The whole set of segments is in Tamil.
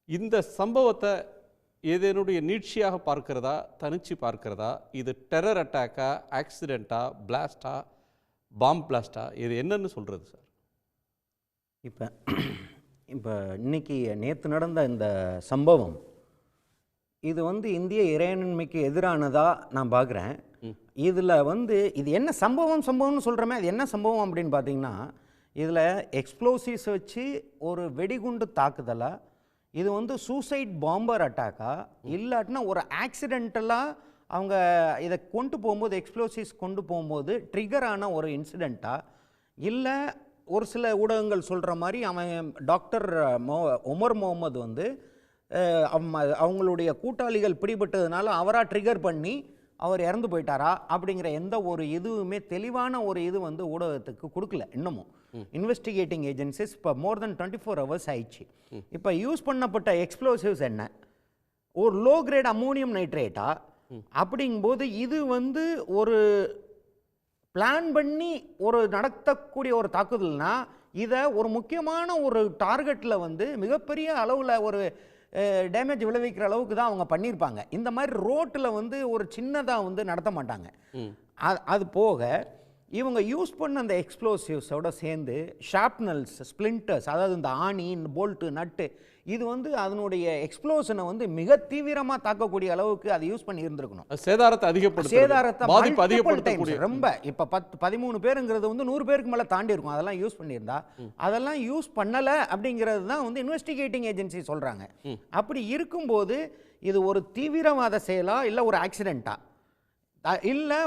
இந்த சம்பவத்தை ஏதேனுடைய நீட்சியாக பார்க்கிறதா, தனிச்சு பார்க்கிறதா, இது டெரர் அட்டாக்கா, ஆக்சிடெண்ட்டா, பிளாஸ்டா, பாம் பிளாஸ்டா, இது என்னன்னு சொல்கிறது சார்? இப்போ இப்போ இன்னைக்கு நேற்று நடந்த இந்த சம்பவம் இது இந்திய இறையாண்மைக்கு எதிரானதாக நான் பார்க்குறேன். இதில் இது என்ன சம்பவம்னு சொல்கிறோமே, அது என்ன சம்பவம் அப்படின்னு பார்த்தீங்கன்னா, இதில் எக்ஸ்ப்ளோசிவ்ஸ் வச்சு ஒரு வெடிகுண்டு தாக்குதலாக, இது சூசைட் பாம்பர் அட்டாக்கா, இல்லாட்டினா ஒரு ஆக்சிடென்டலாக அவங்க இதை கொண்டு போகும்போது, எக்ஸ்ப்ளோசிவ்ஸ் கொண்டு போகும்போது ட்ரிகரான ஒரு இன்சிடெண்ட்டா, இல்லை ஒரு சில ஊடகங்கள் சொல்கிற மாதிரி அவன் டாக்டர் உமர் முகமது அவங்களுடைய கூட்டாளிகள் பிடிபட்டதுனால அவராக ட்ரிகர் பண்ணி அவர் இறந்து போயிட்டாரா அப்படிங்கிற எந்த ஒரு இதுவுமே தெளிவான ஒரு இது ஊடகத்துக்கு கொடுக்கல. இன்னமும் இன்வெஸ்டிகேட்டிங் ஏஜென்சிஸ் இப்போ மோர் தென் 24 hours ஆயிடுச்சு. இப்போ யூஸ் பண்ணப்பட்ட எக்ஸ்ப்ளோசிவ்ஸ் என்ன, ஒரு லோ கிரேட் அமோனியம் நைட்ரேட்டா அப்படிங்கும்போது இது ஒரு பிளான் பண்ணி ஒரு நடத்தக்கூடிய ஒரு தாக்குதல்னா, இதை ஒரு முக்கியமான ஒரு டார்கெட்டில் மிகப்பெரிய அளவில் ஒரு டேமேஜ் விளைவிக்கிற அளவுக்கு தான் அவங்க பண்ணியிருப்பாங்க. இந்த மாதிரி ரோட்டில் ஒரு சின்னதாக நடத்த மாட்டாங்க. அது போக இவங்க யூஸ் பண்ண அந்த எக்ஸ்ப்ளோசிவ்ஸோட சேர்ந்து ஷார்ப்னல்ஸ், ஸ்பிளிண்டர்ஸ், அதாவது இந்த ஆணி, போல்ட்டு, நட்டு, இது அதனுடைய எக்ஸ்ப்ளோஷனை மிக தீவிரமாக தாக்கக்கூடிய அளவுக்கு அதை யூஸ் பண்ணி இருந்திருக்கணும். சேதாரத்தை அதிகப்படுத்தக்கூடிய ரொம்ப இப்போ 10-13 பேருங்கிறது 100 பேருக்கு மேலே தாண்டி இருக்கும். அதெல்லாம் யூஸ் பண்ணியிருந்தா, அதெல்லாம் யூஸ் பண்ணலை அப்படிங்கிறது தான் இன்வெஸ்டிகேட்டிங் ஏஜென்சி சொல்கிறாங்க. அப்படி இருக்கும்போது இது ஒரு தீவிரவாத செயலா இல்லை ஒரு ஆக்சிடெண்ட்டா, இல்லை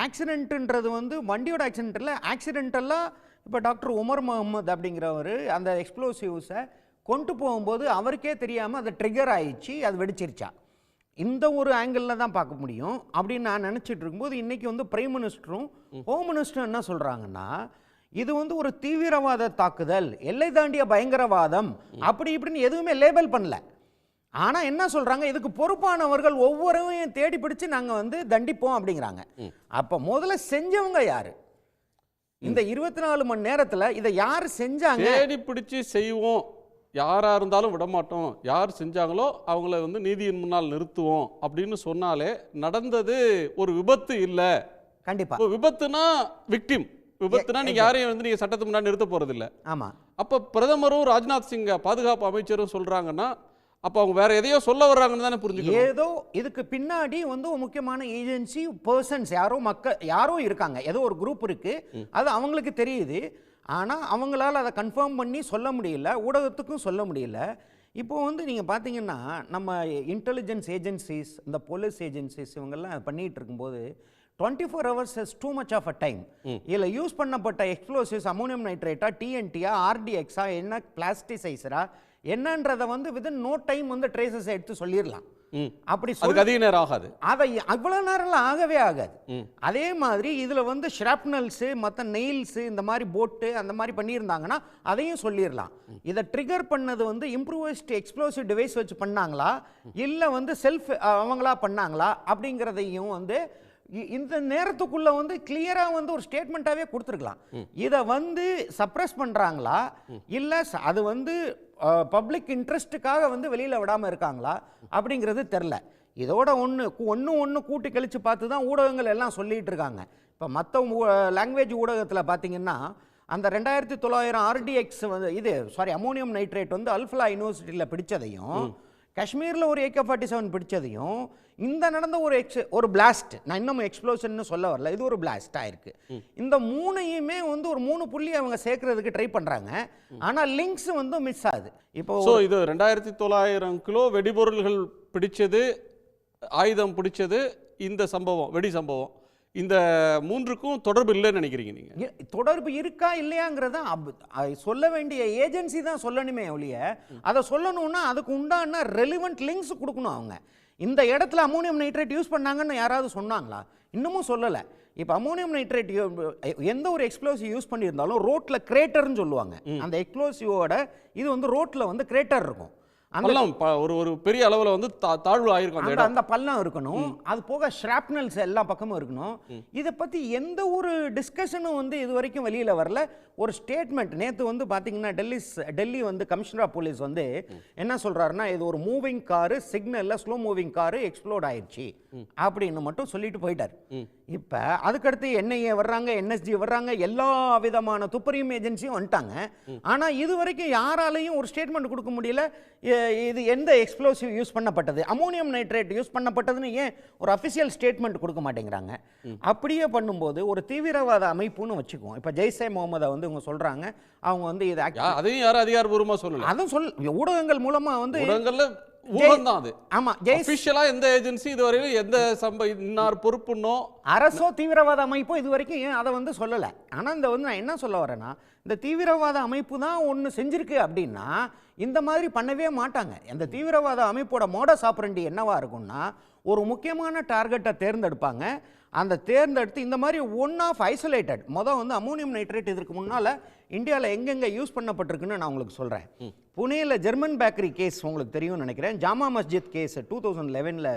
ஆக்சிடென்ட்ன்றது வண்டியோட ஆக்சிடென்ட் இல்லை, ஆக்சிடென்டெல்லாம் இப்போ டாக்டர் உமர் முகமது அப்படிங்கிறவர் அந்த எக்ஸ்ப்ளோசிவ்ஸை கொண்டு போகும்போது அவருக்கே தெரியாமல் அது ட்ரிகர் ஆயிடுச்சு, அது வெடிச்சிருச்சா, இந்த ஒரு ஆங்கிளில் தான் பார்க்க முடியும் அப்படின்னு நான் நினச்சிட்டு இருக்கும்போது, இன்றைக்கி பிரைம் மினிஸ்டரும் ஹோம் மினிஸ்டரும் என்ன சொல்கிறாங்கன்னா, இது ஒரு தீவிரவாத தாக்குதல், எல்லை தாண்டிய பயங்கரவாதம் அப்படி இப்படின்னு எதுவுமே லேபல் பண்ணல. ஆனால் என்ன சொல்கிறாங்க, இதுக்கு பொறுப்பானவர்கள் ஒவ்வொருவரையும் தேடி பிடிச்சு நாங்கள் தண்டிப்போம் அப்படிங்கிறாங்க. அப்போ முதல்ல செஞ்சவங்க யார்? இந்த 24 மணி நேரத்தில் இதை யார் செஞ்சாங்க? தேடி பிடிச்சி செய்வோம், யாராக இருந்தாலும் விடமாட்டோம், யார் செஞ்சாங்களோ அவங்கள நீதியின் முன்னால் நிறுத்துவோம் அப்படின்னு சொன்னாலே நடந்தது ஒரு விபத்து இல்லை. கண்டிப்பாக விபத்துனா விக்டிம், விபத்துனா நீங்க யாரையும் நீங்க சட்டத்துக்கு முன்னாடி நிறுத்த போறது இல்லை. ஆமாம். அப்போ பிரதமரும் ராஜ்நாத் சிங் பாதுகாப்பு அமைச்சரும் சொல்றாங்கன்னா, அப்போ அவங்க வேற எதையோ சொல்ல வர்றாங்கன்னு தானே புரிஞ்சுக்கணும். ஏதோ இதுக்கு பின்னாடி ஒரு முக்கியமான ஏஜென்சி பர்சன்ஸ் யாரோ இருக்காங்க, ஏதோ ஒரு குரூப் இருக்கு, அது அவங்களுக்கு தெரியுது. ஆனால் அவங்களால அதை கன்ஃபார்ம் பண்ணி சொல்ல முடியல, ஊடகத்துக்கும் சொல்ல முடியல. இப்போ நீங்கள் பார்த்தீங்கன்னா நம்ம இன்டெலிஜென்ஸ் ஏஜென்சிஸ், இந்த போலீஸ் ஏஜென்சிஸ் இவங்கெல்லாம் பண்ணிகிட்டு இருக்கும்போது 24 hours is too much of a time. இதில் யூஸ் பண்ணப்பட்ட எக்ஸ்ப்ளோசிவ்ஸ் அமோனியம் நைட்ரேட்டா, டிஎன்டியா, ஆர்டிஎக்ஸா, என்ன பிளாஸ்டிசைசரா என்னன்றதை வித்தின் நோ டைம் ட்ரேசஸ் எடுத்து சொல்லிடலாம். அப்படி அதிக நேரம் ஆகாது, அதை அவ்வளவு நேரம்லாம் ஆகவே ஆகாது. அதே மாதிரி இதுல ஷிராப்னல்ஸ், மற்ற நெயில்ஸ், இந்த மாதிரி போட்டு அந்த மாதிரி பண்ணியிருந்தாங்கன்னா அதையும் சொல்லிடலாம். இதை ட்ரிகர் பண்ணது இம்ப்ரூவைஸ்டு எக்ஸ்ப்ளோசிவ் டிவைஸ் வச்சு பண்ணாங்களா, இல்லை செல்ஃப் அவங்களா பண்ணாங்களா அப்படிங்கிறதையும் இந்த நேரத்துக்குள்ள கிளியரா ஒரு ஸ்டேட்மெண்ட்டாவே கொடுத்துருக்கலாம். இதை சப்ரஸ் பண்றாங்களா, இல்லை அது பப்ளிக் இன்ட்ரெஸ்ட்டுக்காக வெளியில விடாம இருக்காங்களா அப்படிங்கிறது தெரில. இதோட ஒன்று கூட்டி கழிச்சு பார்த்து தான் ஊடகங்கள் எல்லாம் சொல்லிட்டு இருக்காங்க. இப்போ மற்ற லாங்குவேஜ் ஊடகத்தில் பார்த்தீங்கன்னா, அந்த 2900 ஆர்டிஎக்ஸ் அமோனியம் நைட்ரேட் அல்ஃபலா யூனிவர்சிட்டியில் பிடிச்சதையும், காஷ்மீரில் ஒரு AK-47 பிடிச்சதையும், இந்த நடந்த ஒரு பிளாஸ்ட், நான் இன்னும் எக்ஸ்ப்ளோஷன் சொல்ல வரல, இது ஒரு பிளாஸ்ட் ஆயிருக்கு. இந்த மூணையுமே ஒரு 3 புள்ளி அவங்க சேர்க்கறதுக்கு ட்ரை பண்றாங்க. ஆனா லிங்க்ஸ் மிஸ் ஆகுது. இப்போ இது 2900 கிலோ வெடிபொருள்கள் பிடிச்சது, ஆயுதம் பிடிச்சது, இந்த சம்பவம், வெடி சம்பவம், இந்த மூன்றுக்கும் தொடர்பு இல்லைன்னு நினைக்கிறீங்க நீங்க? தொடர்பு இருக்கா இல்லையாங்கிறத சொல்ல வேண்டிய ஏஜென்சி தான் சொல்லணுமே ஒழிய, அதை சொல்லணும்னா அதுக்கு உண்டான ரெலிவெண்ட் லிங்க்ஸ் கொடுக்கணும். அவங்க இந்த இடத்துல அமோனியம் நைட்ரேட் யூஸ் பண்ணாங்கன்னு யாராவது சொன்னாங்களா? இன்னமும் சொல்லலை. இப்போ அமோனியம் நைட்ரேட் எந்த ஒரு எக்ஸ்ப்ளோசிவ் யூஸ் பண்ணியிருந்தாலும் ரோட்டில் கிரேட்டர்னு சொல்லுவாங்க. அந்த எக்ஸ்ப்ளோசிவோட இது ரோட்டில் கிரேட்டர் இருக்கும். பள்ளம் ஒரு ஒரு பெரிய அளவில் வந்து தாழ்வு ஆயிருக்கும் அந்த அந்த இடம். அந்த பள்ளம் இருக்கணும். அது போக ஷ்ராப்னல்ஸ் எல்லா பக்கமும் இருக்கணும். இதை பற்றி எந்த ஒரு டிஸ்கஷனும் வந்து இது வரைக்கும் வெளியில் வரல. ஒரு ஸ்டேட்மெண்ட் நேற்று வந்து பார்த்தீங்கன்னா டெல்லி வந்து கமிஷனர் ஆஃப் போலீஸ் வந்து என்ன சொல்கிறாருன்னா, இது ஒரு மூவிங் காரு, சிக்னலில் ஸ்லோ மூவிங் காரு எக்ஸ்ப்ளோர்ட் ஆயிடுச்சு அப்படின்னு மட்டும் சொல்லிட்டு போயிட்டார். இப்போ அதுக்கடுத்து என்ஐஏ வர்றாங்க, என்எஸ்ஜி வர்றாங்க, எல்லா விதமான துப்பறியும் ஏஜென்சியும் வந்துட்டாங்க. ஆனால் இது வரைக்கும் யாராலையும் ஒரு ஸ்டேட்மெண்ட் கொடுக்க முடியல. இது எந்த எக்ஸ்ப்ளோசிவ் யூஸ் பண்ணப்பட்டது, அமோனியம் நைட்ரேட் யூஸ் பண்ணப்பட்டதுன்னு ஏன் ஒரு அஃபிஷியல் ஸ்டேட்மெண்ட் கொடுக்க மாட்டேங்கிறாங்க? அப்படியே பண்ணும்போது ஒரு தீவிரவாத அமைப்புன்னு வச்சுக்குவோம். இப்போ ஜெய்ஷே முகமதை வந்து இவங்க சொல்கிறாங்க, அவங்க வந்து இது அதையும் யாரும் அதிகாரப்பூர்வமாக சொல்லல. அதுவும் ஊடகங்கள் மூலமாக வந்து ஊடகங்கள்ல ஊகம்தான் அது. ஆமா, ஆஃபிஷியலா எந்த ஏஜென்சி இதுவரையிலும் எந்த இன்னார் பொறுப்புன்னோ அரசோ தீவிரவாத அமைப்போ இது வரைக்கும் ஏன் அதை வந்து சொல்லலை. ஆனால் இந்த வந்து நான் என்ன சொல்ல வரேன்னா, இந்த தீவிரவாத அமைப்பு தான் ஒன்று செஞ்சிருக்கு அப்படின்னா இந்த மாதிரி பண்ணவே மாட்டாங்க. அந்த தீவிரவாத அமைப்போட மோடஸ் ஆப்பரண்டி என்னவா இருக்கும்னா, ஒரு முக்கியமான டார்கெட்டை தேர்ந்தெடுப்பாங்க. அந்த தேர்ந்தெடுத்து இந்த மாதிரி ஒன் ஆஃப் ஐசோலேட்டட் வந்து அமோனியம் நைட்ரேட் இதற்கு முன்னால் இந்தியாவில் எங்கெங்கே யூஸ் பண்ணப்பட்டிருக்குன்னு நான் உங்களுக்கு சொல்கிறேன். புனேயில் ஜெர்மன் பேக்கரி கேஸ் உங்களுக்கு தெரியும்னு நினைக்கிறேன். ஜாமா மஸ்ஜித் கேஸ் 2011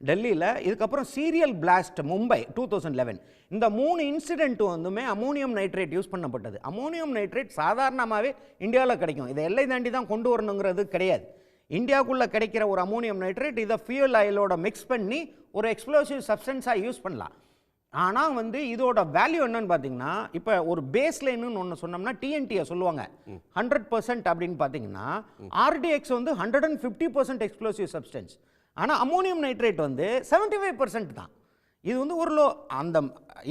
டெல்லியில். இதுக்கப்புறம் சீரியல் பிளாஸ்ட் மும்பை 2011. இந்த 3 இன்சிடென்ட் வந்துமே அமோனியம் நைட்ரேட் யூஸ் பண்ணப்பட்டது. அமோனியம் நைட்ரேட் சாதாரணமாகவே இந்தியாவில் கிடைக்கும். இதை எல்லை தாண்டி தான் கொண்டு வரணுங்கிறது கிடையாது. இந்தியாவுக்குள்ளே கிடைக்கிற ஒரு அமோனியம் நைட்ரேட் இதை ஃபியூல் ஆயிலோட மிக்ஸ் பண்ணி ஒரு எக்ஸ்ப்ளோசிவ் சப்ஸ்டன்ஸாக யூஸ் பண்ணலாம். ஆனால் வந்து இதோட வேல்யூ என்னன்னு பார்த்தீங்கன்னா, இப்போ ஒரு பேஸ் லைன்னு ஒன்று சொன்னோம்னா டிஎன்டியை சொல்லுவாங்க 100% அப்படின்னு பார்த்தீங்கன்னா, ஆர்டிஎக்ஸ் வந்து 150% எக்ஸ்ப்ளோசிவ் சப்ஸ்டன்ஸ். ஆனால் அமோனியம் நைட்ரேட் வந்து 75% தான். இது வந்து ஒரு அந்த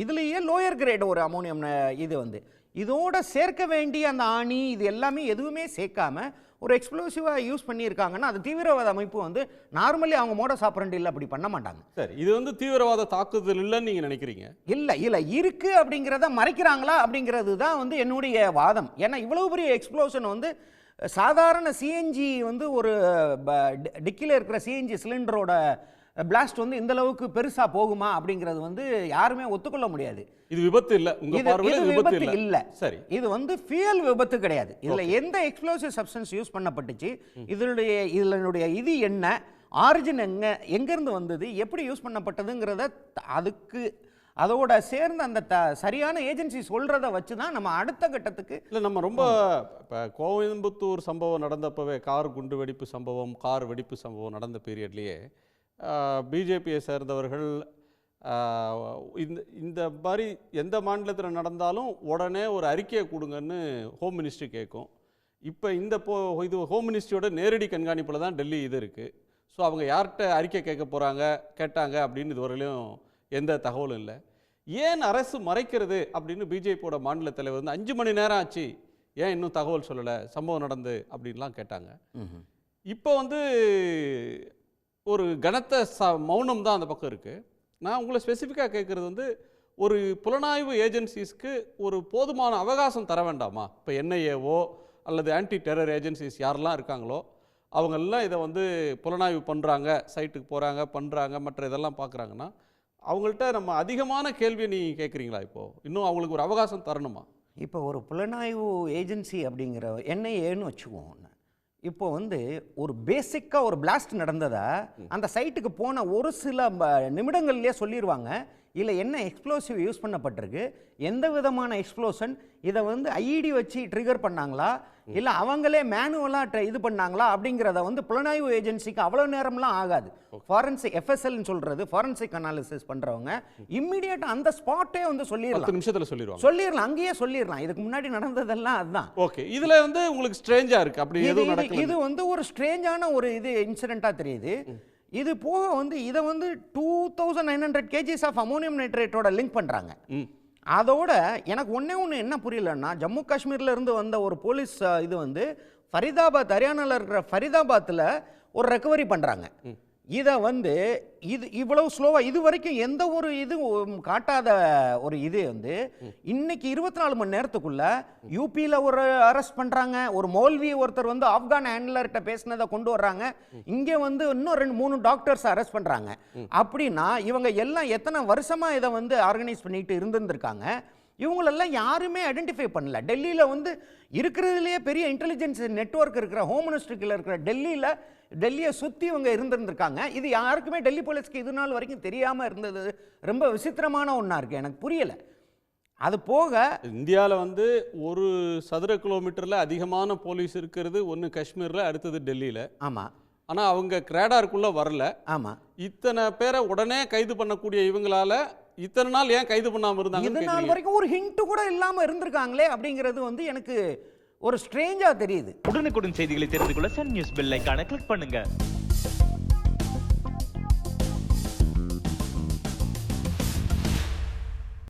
இதுலேயே லோயர் கிரேட் ஒரு அமோனியம் இது வந்து இதோட சேர்க்க வேண்டிய அந்த ஆணி இது எல்லாமே எதுவுமே சேர்க்காம ஒரு எக்ஸ்ப்ளோசிவாக யூஸ் பண்ணியிருக்காங்கன்னா அது தீவிரவாத அமைப்பு வந்து நார்மலி அவங்க மோடஸ் ஆப்பரண்டியில் அப்படி பண்ண மாட்டாங்க. சரி, இது வந்து தீவிரவாத தாக்குதல் இல்லைன்னு நீங்கள் நினைக்கிறீங்க? இல்லை இருக்கு அப்படிங்கிறத மறைக்கிறாங்களா அப்படிங்கிறது தான் வந்து என்னுடைய வாதம். ஏன்னா இவ்வளோ பெரிய எக்ஸ்ப்ளோஷன் வந்து சாதாரண சிஎன்ஜி வந்து ஒரு டிக்கியில் இருக்கிற சிஎன்ஜி சிலிண்டரோட பிளாஸ்ட் வந்து இந்த அளவுக்கு பெருசா போகுமா அப்படிங்கிறது வந்து யாருமே ஒத்துக்கொள்ள முடியாது. இது விபத்து இல்ல, உங்க பார்வையில் விபத்து இல்ல. சரி, இது வந்து ஃபியூயல் விபத்து கிடையாது. இதுல எந்த எக்ஸ்ப்ளோசிவ் சப்ஸ்டன்ஸ் யூஸ் பண்ணப்பட்டுச்சு, இதனுடைய இது என்ன, ஆரிஜின் எங்க இருந்து வந்தது, எப்படி யூஸ் பண்ணப்பட்டதுங்கிறத அதோட சேர்ந்து அந்த சரியான ஏஜென்சி சொல்றத வச்சு தான் நம்ம அடுத்த கட்டத்துக்கு இல்லை. நம்ம ரொம்ப இப்போ கோயம்புத்தூர் சம்பவம் நடந்தப்பவே கார் குண்டு வெடிப்பு சம்பவம், கார் வெடிப்பு சம்பவம் நடந்த பீரியட்லேயே பிஜேபியை சேர்ந்தவர்கள் இந்த மாதிரி எந்த மாநிலத்தில் நடந்தாலும் உடனே ஒரு அறிக்கையை கொடுங்கன்னு ஹோம் மினிஸ்ட்ரி கேட்கும். இப்போ இது ஹோம் மினிஸ்ட்ரியோட நேரடி கண்காணிப்பில் தான் டெல்லி இது இருக்குது. ஸோ அவங்க யார்கிட்ட அறிக்கை கேட்டாங்க அப்படின்னு இதுவரையிலும் எந்த தகவலும் இல்லை. ஏன் அரசு மறைக்கிறது அப்படின்னு பிஜேபியோட மாநில தலைவர் வந்து 5 மணி நேரம் ஆச்சு, ஏன் இன்னும் தகவல் சொல்லலை, சம்பவம் நடந்து அப்படின்லாம் கேட்டாங்க. இப்போ வந்து ஒரு கனத்த மௌனம் தான் அந்த பக்கம் இருக்குது. நான் உங்களை ஸ்பெசிஃபிக்காக கேட்குறது வந்து, ஒரு புலனாய்வு ஏஜென்சிஸ்க்கு ஒரு போதுமான அவகாசம் தர வேண்டாமா? இப்போ என்ஐஏவோ அல்லது ஆன்டி டெரர் ஏஜென்சிஸ் யாரெல்லாம் இருக்காங்களோ அவங்கெல்லாம் இதை வந்து புலனாய்வு பண்ணுறாங்க, சைட்டுக்கு பண்ணுறாங்க, மற்ற இதெல்லாம் பார்க்குறாங்கன்னா அவங்கள்ட்ட நம்ம அதிகமான கேள்வியை நீங்கள் கேட்குறீங்களா? இப்போது இன்னும் அவங்களுக்கு ஒரு அவகாசம் தரணுமா? இப்போ ஒரு புலனாய்வு ஏஜென்சி அப்படிங்கிற என்ஐஏன்னு வச்சுக்குவோம். இப்போ வந்து ஒரு பேசிக்காக ஒரு பிளாஸ்ட் நடந்ததை அந்த சைட்டுக்கு போன ஒரு சில நிமிடங்கள்லேயே சொல்லிடுவாங்க, இல்லை என்ன எக்ஸ்ப்ளோசிவ் யூஸ் பண்ணப்பட்டிருக்கு, எந்த விதமான எக்ஸ்ப்ளோஷன், இதை வந்து ஐஇடி வச்சு ட்ரிகர் பண்ணாங்களா, இல்லை அவங்களே மேனுவலாக இது பண்ணாங்களா அப்படிங்கிறத வந்து புலனாய்வு ஏஜென்சிக்கு அவ்வளோ நேரம்லாம் ஆகாது. ஃபாரன்சிக் எஃப்எஸ்எல்னு சொல்கிறது ஃபாரன்சிக் அனாலிசிஸ் பண்ணுறவங்க இம்மிடியேட்டாக அந்த ஸ்பாட்டே வந்து சொல்லிடலாம், 10 நிமிஷத்தில் சொல்லிடலாம், அங்கேயே சொல்லிடலாம். இதுக்கு முன்னாடி நடந்ததெல்லாம் அதுதான். ஓகே, இதில் வந்து உங்களுக்கு ஸ்ட்ரேஞ்சாக இருக்குது அப்படி எதுவும் நடக்கல? இது வந்து ஒரு ஸ்ட்ரேஞ்சான ஒரு இன்சிடென்ட்டாக தெரியுது. இது போக வந்து இதை வந்து 2900 kgs ஆஃப் அமோனியம் நைட்ரேட்டோட லிங்க் பண்ணுறாங்க. அதோட எனக்கு ஒன்று என்ன புரியலன்னா, ஜம்மு காஷ்மீர்ல இருந்து வந்த ஒரு போலீஸ் இது வந்து ஃபரிதாபாத், ஹரியானாவில் இருக்கிற ஃபரிதாபாத்தில் ஒரு ரெக்கவரி பண்ணுறாங்க. இதை வந்து இவ்வளவு ஸ்லோவாக இது வரைக்கும் எந்த ஒரு இது காட்டாத ஒரு இது வந்து இன்னைக்கு 24 மணி நேரத்துக்குள்ள யூபியில் ஒரு அரெஸ்ட் பண்ணுறாங்க. ஒரு மௌல்வி ஒருத்தர் வந்து ஆப்கான் ஹேண்ட்லர்கிட்ட பேசினதை கொண்டு வர்றாங்க. இங்கே வந்து இன்னும் 2-3 டாக்டர்ஸ் அரெஸ்ட் பண்ணுறாங்க. அப்படின்னா இவங்க எல்லாம் எத்தனை வருஷமாக இதை வந்து ஆர்கனைஸ் பண்ணிட்டு இருந்திருக்காங்க. இவங்களெல்லாம் யாருமே ஐடென்டிஃபை பண்ணல. டெல்லியில் வந்து இருக்கிறதுலேயே பெரிய இன்டெலிஜென்ஸ் நெட்வொர்க் இருக்கிற ஹோம் மினிஸ்ட்ரிக்கில் இருக்கிற டெல்லியை சுற்றி இவங்க இருந்திருந்திருக்காங்க. இது யாருக்குமே டெல்லி போலீஸ்க்கு இது நாள் வரைக்கும் தெரியாமல் இருந்தது ரொம்ப விசித்திரமான ஒன்றா இருக்குது. எனக்கு புரியலை. அது போக இந்தியாவில் வந்து ஒரு சதுர கிலோமீட்டரில் அதிகமான போலீஸ் இருக்கிறது ஒன்று காஷ்மீரில், அடுத்தது டெல்லியில். ஆமாம். ஆனால் அவங்க கிரேடாருக்குள்ளே வரல. ஆமாம். இத்தனை பேரை உடனே கைது பண்ணக்கூடிய இவங்களால இத்தனை நாள் ஏன் கைது பண்ணாமல் இருந்தாங்க? இது நாள் வரைக்கும் ஒரு ஹிண்ட் கூட இல்லாமல் இருந்திருக்காங்களே அப்படிங்கிறது வந்து எனக்கு ஒரு ஸ்ட்ரேஞ்சாக தெரியுது. உடனுக்குடன் செய்திகளை தெரிந்து கொள்ள சன் நியூஸ் பெல் ஐகானை கிளிக் பண்ணுங்க.